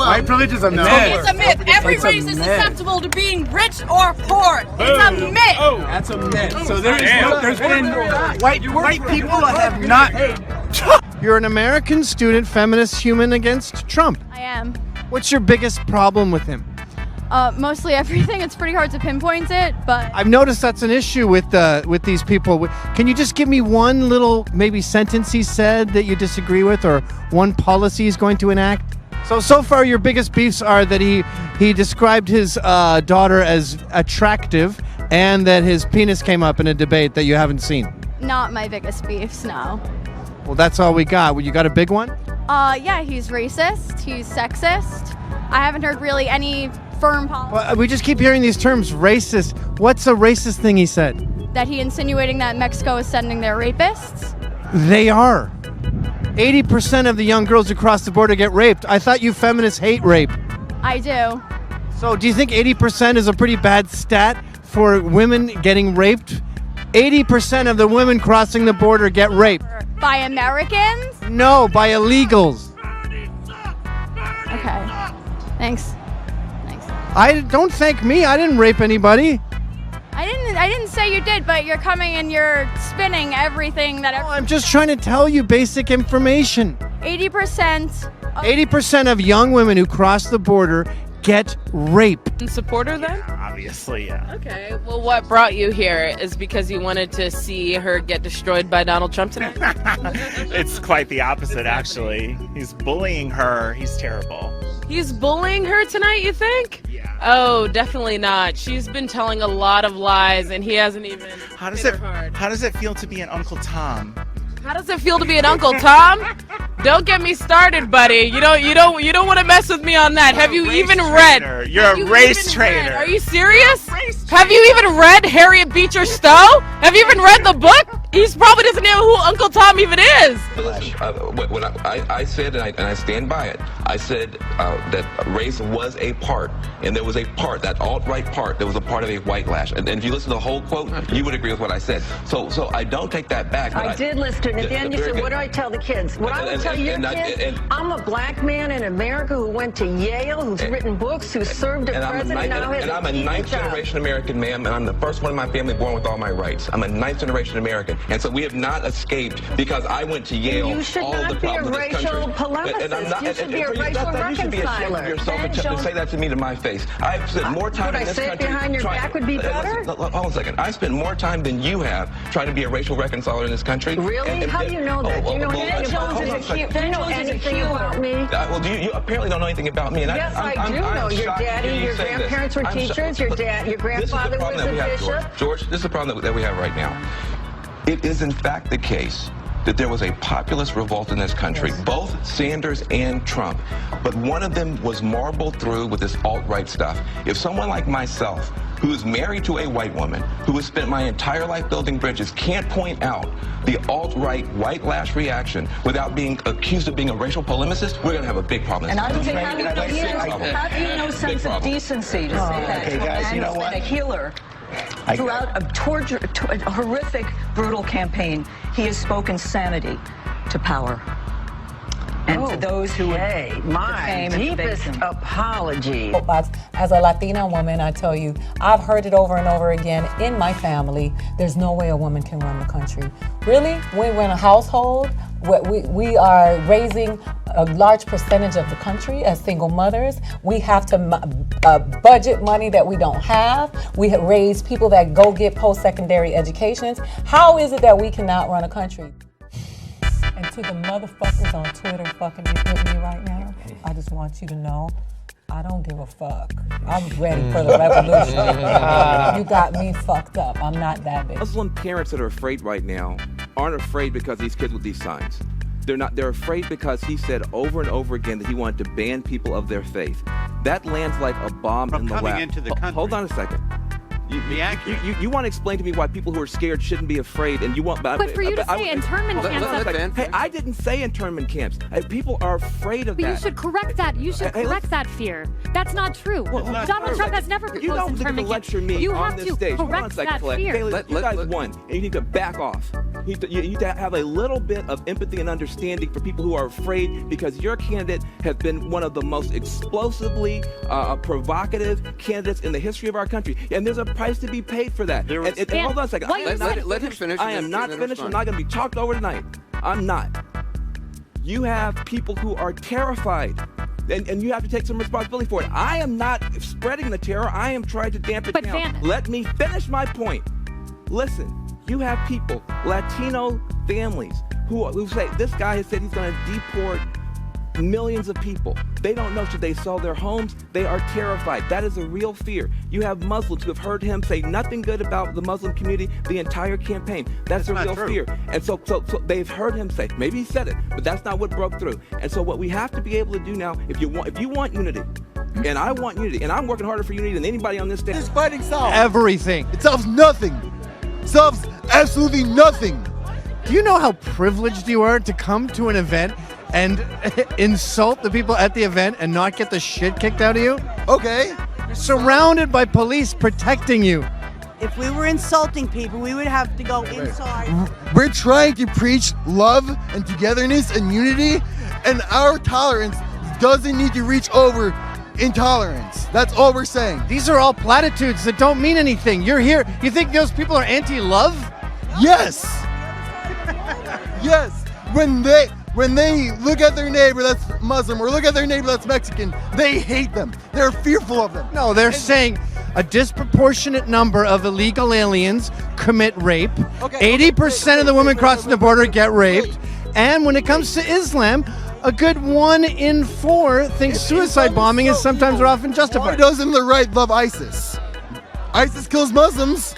White privilege is a myth. It's a myth. Every race is susceptible to being rich or poor. It's a myth. That's a myth. So there's been white people have not. You're an American student, feminist, human against Trump. I am. What's your biggest problem with him? Mostly everything. It's pretty hard to pinpoint it, but I've noticed that's an issue with these people. Can you just give me one little maybe sentence he said that you disagree with, or one policy he's going to enact? So far your biggest beefs are that he described his daughter as attractive, and that his penis came up in a debate that you haven't seen. not my biggest beefs, no. Well, that's all we got. Well, you got a big one? Yeah, he's racist, he's sexist. I haven't heard really any firm policy. Well, we just keep hearing these terms, racist. What's a racist thing he said? That he insinuating that Mexico is sending their rapists. They are. 80% of the young girls who cross the border get raped. I thought you feminists hate rape. I do. So do you think 80% is a pretty bad stat for women getting raped? 80% of the women crossing the border get raped. By Americans? No, by illegals. Okay. Thanks. I don't thank me. I didn't rape anybody. I didn't say you did, but you're coming and you're spinning everything that. I'm just trying to tell you basic information. 80%. 80% of young women who cross the border get raped. Supporter then? Yeah, obviously, yeah. Okay. Well, what brought you here is because you wanted to see her get destroyed by Donald Trump tonight? It's quite the opposite, actually. He's bullying her. He's terrible. He's bullying her tonight, you think? Yeah. Oh, definitely not. She's been telling a lot of lies, and he hasn't even. How does hit her hard. How does it feel to be an Uncle Tom? How does it feel to be an Uncle Tom? Don't get me started, buddy. You don't want to mess with me on that. Have you even read? You're a race traitor. Are you serious? Have you even read Harriet Beecher Stowe? Have you even read the book? He probably doesn't know who Uncle Tom even is. When I said, and I stand by it, I said that race was a part, and there was a part, that alt-right part, that was a part of a white lash. And if you listen to the whole quote, you would agree with what I said. So I don't take that back. I did listen to it. And at the end you said, what do I tell the kids? What I would tell your kids, I'm a black man in America who went to Yale, who's written books, who served a president, now has and I'm a ninth-generation American, ma'am, and I'm the first one in my family born with all my rights. I'm a ninth-generation American. And so we have not escaped because I went to Yale. You should all not the be a problems of this racial country. polemicist. You should be a racial reconciler. You should be ashamed of yourself and say that to me to my face. I've spent more time in this country. Would I say it behind your back would be better? Hold on a second. I spent more time than you have trying to be a racial reconciler in this country. Really? How do you know that? Do you know anything about me? Well, you apparently don't know anything about me. Yes, I do know. Your daddy, your grandparents were teachers. Your grandfather was a bishop. George, this is the problem that we have right now. It is in fact the case that there was a populist revolt in this country, both Sanders and Trump, but one of them was marbled through with this alt-right stuff. If someone like myself, who is married to a white woman, who has spent my entire life building bridges, can't point out the alt-right white lash reaction without being accused of being a racial polemicist, we're going to have a big problem. And I would say, how do you know sense of decency to say that to a man who's been a healer? Throughout a horrific, brutal campaign, he has spoken sanity to power. And to those who my deepest apology. As a Latina woman, I tell you, I've heard it over and over again in my family. There's no way a woman can run the country. Really, when we're in a household, we are raising a large percentage of the country as single mothers. We have to budget money that we don't have. We raise people that go get post-secondary educations. How is it that we cannot run a country? And to the motherfuckers on Twitter fucking with me right now, I just want you to know, I don't give a fuck. I'm ready for the revolution. You got me fucked up. I'm not that bitch. Muslim parents that are afraid right now aren't afraid because these kids with these signs. They're afraid because he said over and over again that he wanted to ban people of their faith. That lands like a bomb in the lap. Coming into the country. Hold on a second. You want to explain to me why people who are scared shouldn't be afraid, and you want. But for you to say internment camps. Hey, I didn't say internment camps. People are afraid of that. But you should correct that. You should correct that fear. That's not true. Donald Trump has never proposed internment camps. You don't lecture me on this stage. You have to correct that fear. You guys won, and you need to back off. You need to have a little bit of empathy and understanding for people who are afraid because your candidate has been one of the most explosively provocative candidates in the history of our country. And there's a price to be paid for that. And hold on a second. Let him finish. I am not finished. I'm not going to be talked over tonight. I'm not. You have people who are terrified. And you have to take some responsibility for it. I am not spreading the terror. I am trying to dampen it down. Let me finish my point. Listen, you have people, Latino families, who say, this guy has said he's going to deport millions of people. They don't know, should they sell their homes? They are terrified. That is a real fear. You have Muslims who have heard him say nothing good about the Muslim community the entire campaign. That's a real fear. And so they've heard him say, maybe he said it, but that's not what broke through. And so what we have to be able to do now, if you want unity, and I want unity, and I'm working harder for unity than anybody on this stage. This fighting solves everything. It solves nothing. It solves absolutely nothing. Do you know how privileged you are to come to an event and insult the people at the event and not get the shit kicked out of you? Okay. You're surrounded by police protecting you. If we were insulting people, we would have to go inside. We're trying to preach love and togetherness and unity, and our tolerance doesn't need to reach over intolerance. That's all we're saying. These are all platitudes that don't mean anything. You're here. You think those people are anti-love? Yes. Yes. When they look at their neighbor that's Muslim or look at their neighbor that's Mexican, they hate them. They're fearful of them. No, they're saying a disproportionate number of illegal aliens commit rape. 80% of the women crossing the border get raped. And when it comes to Islam, a good 1 in 4 thinks suicide bombing is sometimes or often justified. Why doesn't the right love ISIS? ISIS kills Muslims.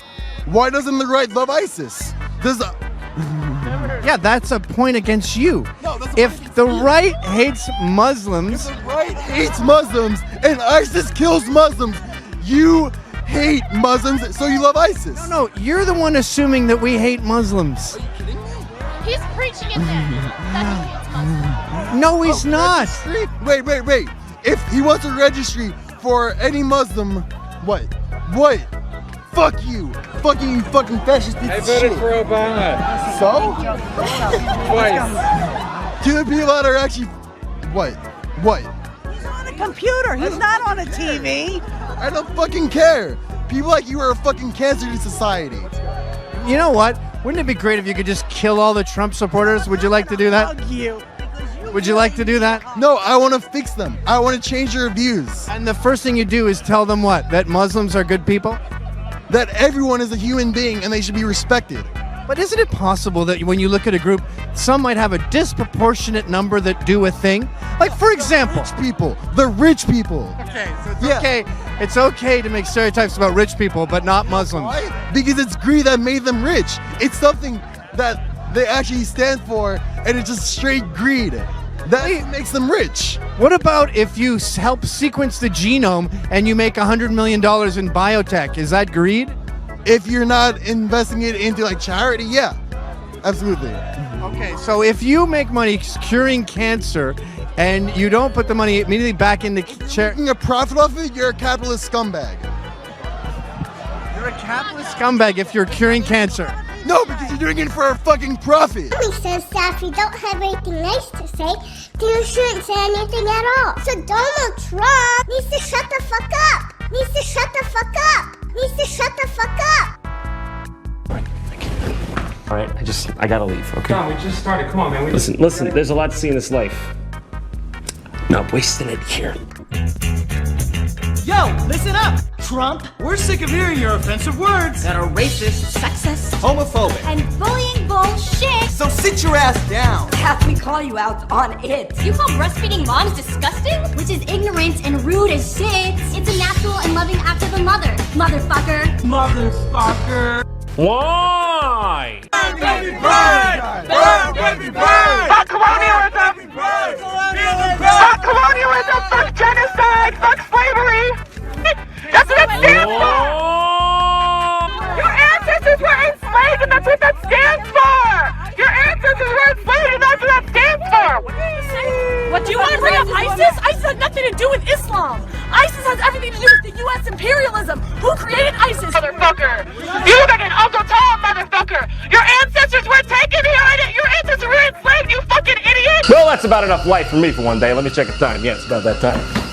Why doesn't the right love ISIS? Yeah, that's a point against you. No, if the right hates Muslims... If the right hates Muslims and ISIS kills Muslims, you hate Muslims, so you love ISIS. No, you're the one assuming that we hate Muslims. Are you kidding me? He's preaching it then. No, he's not. Wait. If he wants a registry for any Muslim, what? Fuck you. You fucking fascist piece of shit. I voted for Obama. So? Twice. Do the people that are actually... What? He's on a computer. He's not on a TV. I don't fucking care. People like you are a fucking cancer to society. You know what? Wouldn't it be great if you could just kill all the Trump supporters? Would you like to do that? Fuck you. Would you like to do that? No, I want to fix them. I want to change their views. And the first thing you do is tell them what? That Muslims are good people? That everyone is a human being and they should be respected. But isn't it possible that when you look at a group, some might have a disproportionate number that do a thing? Like, for example... The rich people. Okay, so it's okay to make stereotypes about rich people, but not Muslims. Why? Because it's greed that made them rich. It's something that they actually stand for, and it's just straight greed. That makes them rich. What about if you help sequence the genome and you make $100 million in biotech? Is that greed? If you're not investing it into like charity, yeah, absolutely. Okay, so if you make money curing cancer and you don't put the money immediately back in the charity, making a profit off it, you're a capitalist scumbag. You're a capitalist scumbag if you're curing cancer. No, because you're doing it for a fucking profit. Mommy says that if you don't have anything nice to say, then you shouldn't say anything at all. So Donald Trump needs to shut the fuck up. All right, I gotta leave, okay? Tom, we just started. Come on, man. Listen, there's a lot to see in this life. Not wasting it here. Yo, listen up, Trump. We're sick of hearing your offensive words that are racist, sexist, homophobic, And bullying bullshit. So sit your ass down. Have we call you out on it? You call breastfeeding moms disgusting? Which is ignorant and rude as shit. It's a natural and loving act of a mother. Motherfucker. Why? Burn, baby, burn! Burn, baby, burn! Fuck colonialism! Fuck colonialism! Fuck genocide! Fuck slavery! That's what it stands for! Your ancestors were enslaved and that's what that stands for! Your ancestors were enslaved and that's what that stands for! What, do you want to bring up ISIS? ISIS has nothing to do with Islam. ISIS has everything to do with the U.S. imperialism. Who created ISIS? Motherfucker! You look like an Uncle Tom, motherfucker! Your ancestors ancestors were taken here and your ancestors were enslaved, you fucking idiot! Well, that's about enough light for me for one day. Let me check the time. Yeah, it's about that time.